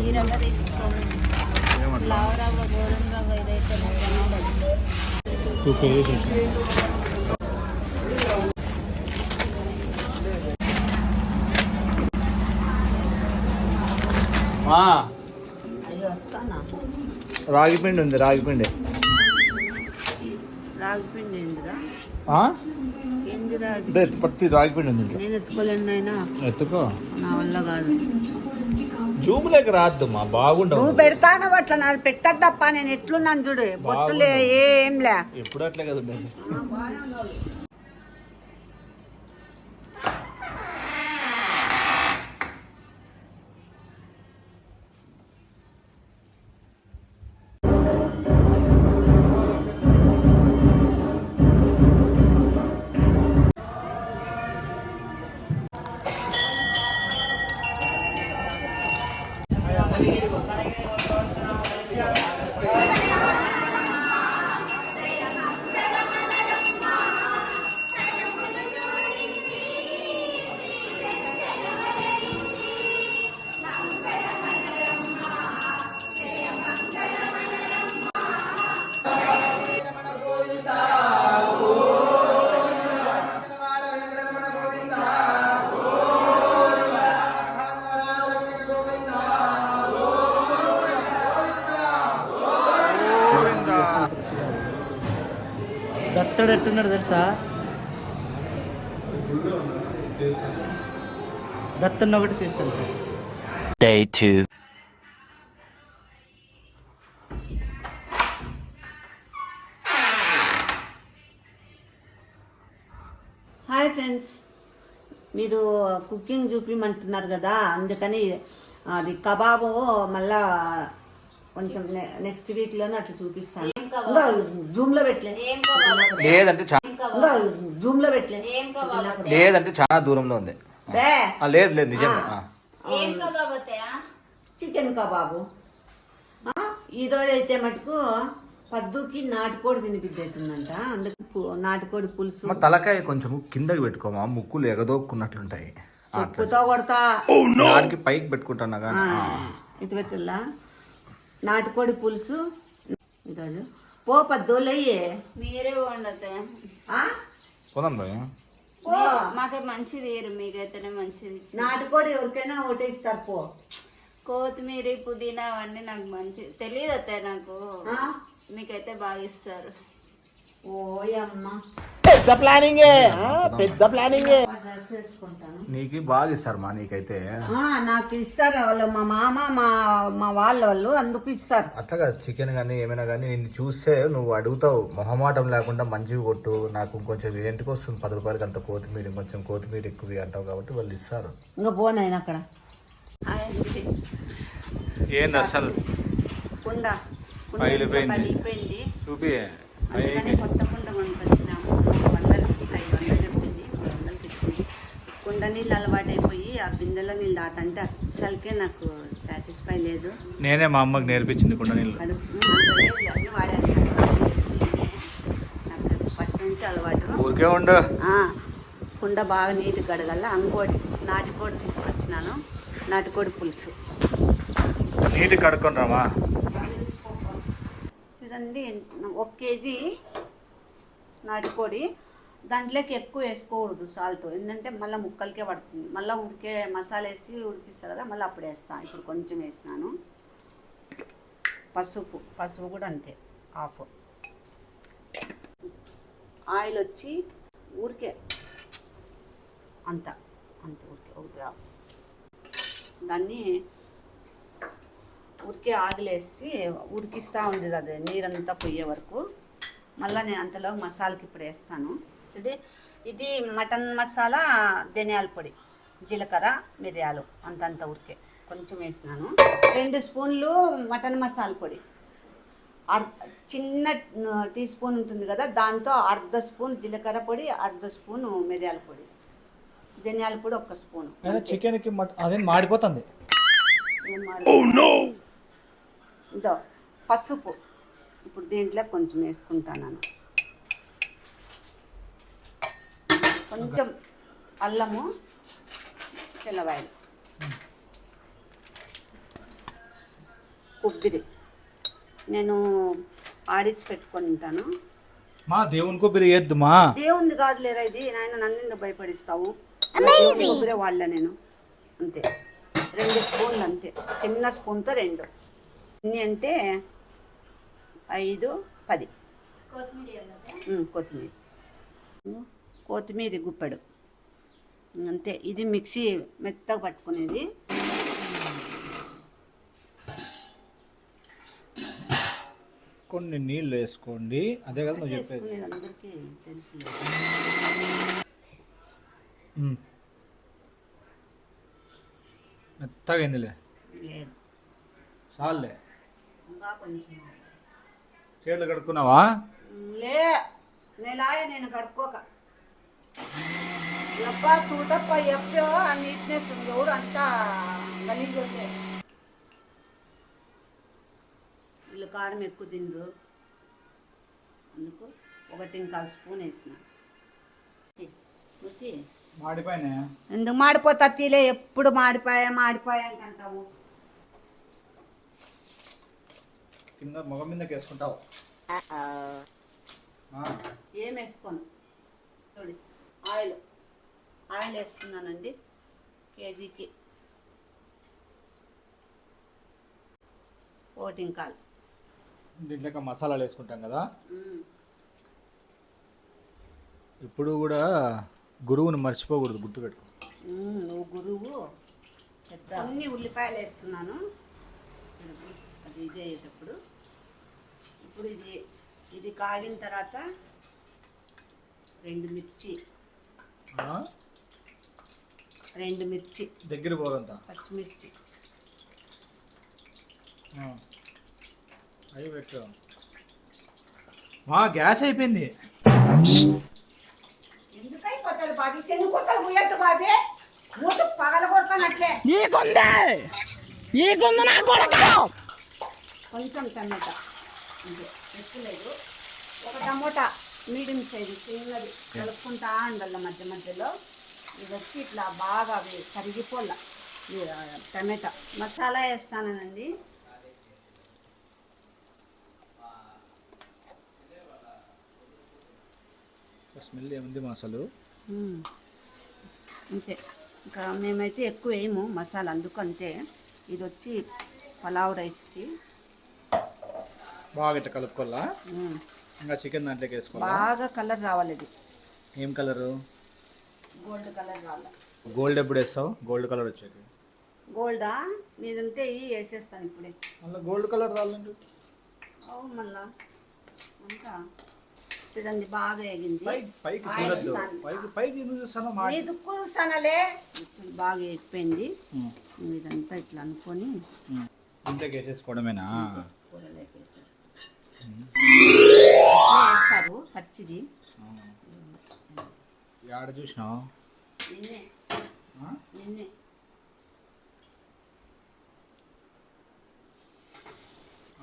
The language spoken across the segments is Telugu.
ఈ రవ్వ తీసుకోండి. లావు రవ్వ, గోధుమ రవ్వ ఏదైతే అయ్యో వస్తానా. రాగిపిండి ఉంది, రాగిపిండి. రాగిపిండి ఏందిరా? ఏందిరా? పత్తి రాగిపిండి ఉంది. నేను ఎత్తుకోలేను అయినా. ఎత్తుకో, నా వల్ల కాదు. జూమ్ లేక రాద్దు మా బాగుండవు. నువ్వు పెడతాను అట్లా, నాది పెట్టద్దప్ప. నేను ఎట్లున్నాను చూడు, బొట్టులే ఏం లే. ఎప్పుడు అట్లే కదా ఉండేది. దత్తడు ఎట్టున్నాడు తెలుసా? దత్తన్న ఒకటి తీస్తాను. Day 2. హాయ్ ఫ్రెండ్స్, మీరు కుకింగ్ చూపించమంటున్నారు కదా, అందుకని అది కబాబు మళ్ళా కొంచెం నెక్స్ట్ వీక్ లోనే అట్లా చూపిస్తాను. జూమ్ లో పెట్టలే, లేదంటే జూమ్ లో పెట్టలే, లేదంటే చాలా దూరంలో ఉంది. లేదు లేదు నిజంగా. చికెన్ కబాబు ఈరోజు అయితే మటుకు పద్దుకి నాటుకోడి తినిపిద్దంట. అందుకు నాటుకోడి పులుసు. తలకాయ కొంచెం కిందకి పెట్టుకోమా, ముక్కులు ఎగదోక్కున్నట్లుంటాయి. చెప్పుతో కొడతా, నాటికి పైకి పెట్టుకుంటాను కానీ ఇటు పెట్టల్లా. నాటుకోడి పులుసు ఈరోజు. పో పద్దోళ్ళయ్యే, మీరే వండతా పోదాం భయ. మాకే మంచిది, మీకైతేనే మంచిది. నాటుకోడి ఎవరికైనా ఓటేస్తారు. పో. కొత్తిమీర, పుదీనా అవన్నీ నాకు మంచి తెలియదు అత్తే. నాకు మీకైతే బాగా ఇస్తారు. ఓయమ్మ, పెద్ద ప్లానింగ్, పెద్ద ప్లానింగ్. నీకు బాగా ఇస్తారు మా, నీకైతే నాకు ఇస్తారు వాళ్ళు, మా మామ మా వాళ్ళు అందుకు ఇస్తారు. అట్లా కాదు, చికెన్ కానీ ఏమైనా కానీ నిన్ను చూస్తే నువ్వు అడుగుతావు, మొహమాటం లేకుండా మంచిగా కొట్టు, నాకు కొంచెం ఏంటికి వస్తుంది 10 రూపాయలకి అంత కొత్తిమీర, కొంచెం కొత్తిమీర ఎక్కువ అంటావు కాబట్టి వాళ్ళు ఇస్తారు. ఇంకా పోనాయన అక్కడ ఏంది అసలు కుండ పగిలిపోయింది. చూపి కొత్త కుండ కొనుకొచ్చినాము. 500 చెప్పింది, 300కి ఇచ్చింది. కుండ నీళ్ళు అలవాటైపోయి ఆ బిందెలో నీళ్ళు దాటంటే అస్సలకే నాకు సాటిస్ఫై లేదు. నేనే మా అమ్మకి నేర్పించింది కుండ నీళ్ళు. అన్ని వాడాను, నాకు ఫస్ట్ నుంచి అలవాటు. ఊరికే ఉండు. కుండ బాగా నీట్గా కడగల. ఇంకోటి నాటుకోడి తీసుకొచ్చినాను, నాటుకోడి పులుసు. నీటి కడుక్కొని రామా. చూడండి, 1 కేజీ నాటుకోడి. దాంట్లోకి ఎక్కువ వేసుకోకూడదు సాల్ట్, ఎందుకంటే మళ్ళీ ముక్కలకే పడుతుంది. మళ్ళీ ఉడికే మసాలా వేసి ఉడికిస్తారు కదా, మళ్ళీ అప్పుడు వేస్తాను. ఇప్పుడు కొంచెం వేసినాను. పసుపు కూడా అంతే, హాఫ్. ఆయిల్ వచ్చి ఊరికే అంత ఊరికే 1 గ్రాము. దాన్ని ఊరికే ఆగిలేసి ఉడికిస్తూ ఉండేది, అది నీరంతా పోయే వరకు. మళ్ళీ నేను అంతలో మసాలాకి ఇప్పుడు వేస్తాను. చూడండి, ఇది మటన్ మసాలా, ధనియాల పొడి, జీలకర్ర, మిరియాలు అంతంత ఊరికే కొంచెం వేసినాను. 2 స్పూన్లు మటన్ మసాలా పొడి, చిన్న టీ స్పూన్ ఉంటుంది కదా, దాంతో 1/2 స్పూన్ జీలకర్ర పొడి, 1/2 స్పూన్ మిరియాల పొడి, ధనియాల పొడి 1 స్పూన్. చికెన్కి అదే మాడిపోతుంది. ఇదో పసుపు ఇప్పుడు దీంట్లో కొంచెం వేసుకుంటాను. కొంచెం అల్లము, తెల్లవాయలు. కొబ్బరి నేను ఆడిచ్చి పెట్టుకొని ఉంటాను. మా దేవుని కొబ్బరి వేయద్దు మా. దేవుంది కాదులేరా ఇది, నాయన నన్ను ఎందుకు భయపడిస్తావు? దేవుని కొబ్బరి వాళ్ళ నేను అంతే, 2 స్పూన్లు అంతే, చిన్న స్పూన్తో 2. ఎన్ని అంటే 5, 10 కొత్తిమీర గుప్పెడు అంతే. ఇది మిక్సీ మెత్తగా పట్టుకునేది. కొన్ని నీళ్ళు వేసుకోండి, అదే కదా నువ్వు చెప్పేది. వేసుకునేది అందరికీ తెలుసు. మెత్తగా అయిందిలే, లేదు చాలులే. ఇంకా కొంచెం చేతులు కడుక్కున్నావా? లే నేను కడుక్కోక ఎప్ప తూటప్ప ఎప్పో ఆ నీట్నెస్ ఎవరు అంతా గలీజ్ వస్తే వీళ్ళు కారం ఎక్కువ తినరు, అందుకు 1.25 స్పూన్ వేసిన. మాడిపోయినా ఎందుకు మాడిపోతా తీలే, ఎప్పుడు మాడిపోయా అంటావు. కింద మొగం మీదకి వేసుకుంటావు. ఏం వేసుకోను. చూడు ఆయిల్ వేస్తున్నానండి, కేజీకి 1.25. దీంట్లో మసాలాలు వేసుకుంటాం కదా. ఇప్పుడు కూడా గురువుని మర్చిపోకూడదు, గుర్తుపెట్టుకో. నువ్వు గురువు పెద్ద. అన్ని ఉల్లిపాయలు వేస్తున్నాను అది ఇదే అయ్యేటప్పుడు. ఇప్పుడు ఇది కాగిన తర్వాత 2 మిర్చి, 2 మిర్చి దగ్గర పోరంతా పచ్చిమిర్చి అవి పెట్టు. మా గ్యాస్ అయిపోయింది. ఎందుకు అయిపోతుంది బాబీ? శని కొత్తలు పోయొద్దు బాబీ, మూత పగల కొడతానట్లే. కొంచెం టమాటా అంతే, ఎక్కువ లేదు. 1 టమోటా మీడియం సైజు చిన్నది కలుపుకుంటా ఉండాలి మధ్య మధ్యలో. ఇది వచ్చి ఇట్లా బాగా కరిగిపోల. టమాటా మసాలా వేస్తానండి. స్మెల్ ఏముంది మసాలు అంతే. ఇంకా మేమైతే ఎక్కువ వేయము మసాలా, అందుకు అంతే. ఇది వచ్చి పలావ్ రైస్కి బాగా ఇట్లా కలుపుకోవాలా. ఇంకా చికెన్ దాంట్లోకి వేసుకోవాలా. బాగా కలర్ రావాలి. ఇది ఏం కలరు? గోల్డ్ కలర్ రావాలి. గోల్డ్ ఎప్పుడు వేస్తావు? గోల్డ్ కలర్ వచ్చేది. గోల్డా? నీదంటే వేసేస్తాను ఇప్పుడే. మళ్ళీ గోల్డ్ కలర్ రావాలంటే అవును, మళ్ళా అంతా చూడండి బాగా ఎగింది. పైకి ఎందుకు చూస్తానో కూర్చానలే, బాగా ఎగిపోయింది. ఇదంతా ఇట్లా అనుకొని ఇంతకు వేసేసుకోవడమేనా? కూరలోకి వేస్తారు పచ్చిది. ఆడ చూసినావు? నిన్నే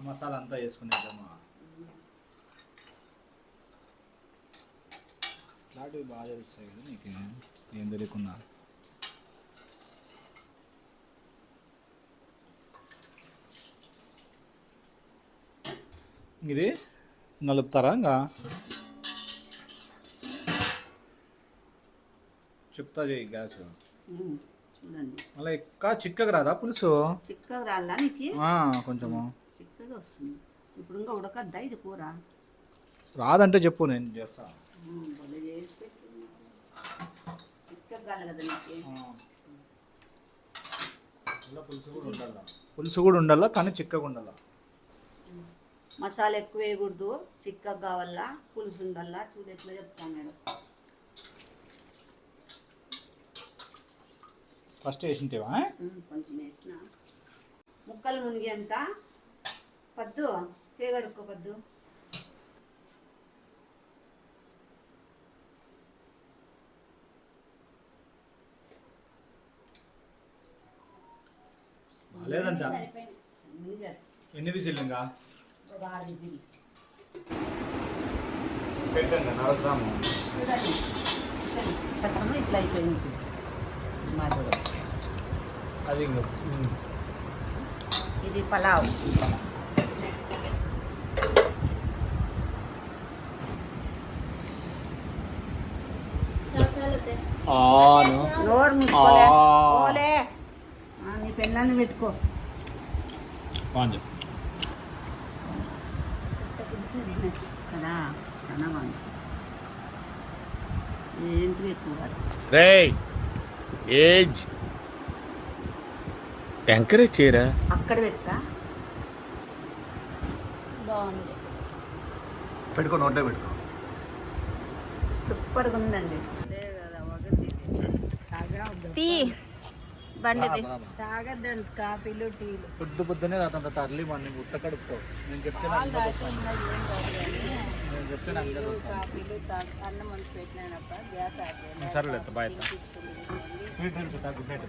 మసాలా అంతా వేసుకునేద్దామా? ఇట్లాంటివి బాగా తెలుస్తాయి కదా నీకు, ఏం తెలియకుండా. ఇది నలుపుతారా? ఇంకా చెప్తా చేయి గ్యాస్. చూడండి మళ్ళీ ఇంకా చిక్కగా రాదా పులుసు? చిక్కగా రాలా నీకు? కొంచెము చిక్కగా వస్తుంది. ఇప్పుడు ఇంకా ఉడకద్దా ఇది కూర? రాదంటే చెప్పు, నేను చేస్తా. భలే చేసి పెట్టుకున్నా. చిక్కగా కాదు కదా నీకు. పులుసు కూడా ఉండాలా, కానీ చిక్కగా ఉండాలా. మసాలా ఎక్కువ వేయకూడదు, చిక్కగా కావాలా, పులుసు ఉండాలా. చూడు ఎట్లా చెప్తాను మేడం. ఫస్ట్ వేసింటేవా? కొంచెం వేసిన ముక్కలు మునిగి అంత పద్దు చేయగడుక్కోపద్దు. లేదంట. ఎన్ని విజిల్? ఇంకా 6 విజిల్ పెట్టండి. నడుద్దాము. కష్టము ఇట్లా అయిపోయింది. అది ఇది పలావ్. నోరు మూసుకోలే ఓలే. నీ పెళ్ళాన్ని పెట్టుకో. బాగుంది. తినచ్చు కదా, చాలా బాగుంది. ఏంటి ఎక్కువ కాదు. రేయ్ ఏజ్ ఎంకరేజ్ చేయరా. అక్కడ పెట్టుకా. బాగుంది. పెట్టుకో, నోట్లో పెట్టుకో. సూపర్గా ఉందండి. టీ బండిది. తాగద్దండి కాఫీలు టీలు. పొద్దునే అతను తరలి మన ముట్ట కడుపుతావు. నేను చెప్తే నాకు కాఫీలు అన్నం వంచి పెట్టినప్పుడు గ్యాస్ ఆపేయాలి. సరేలే బాయ్. Good night.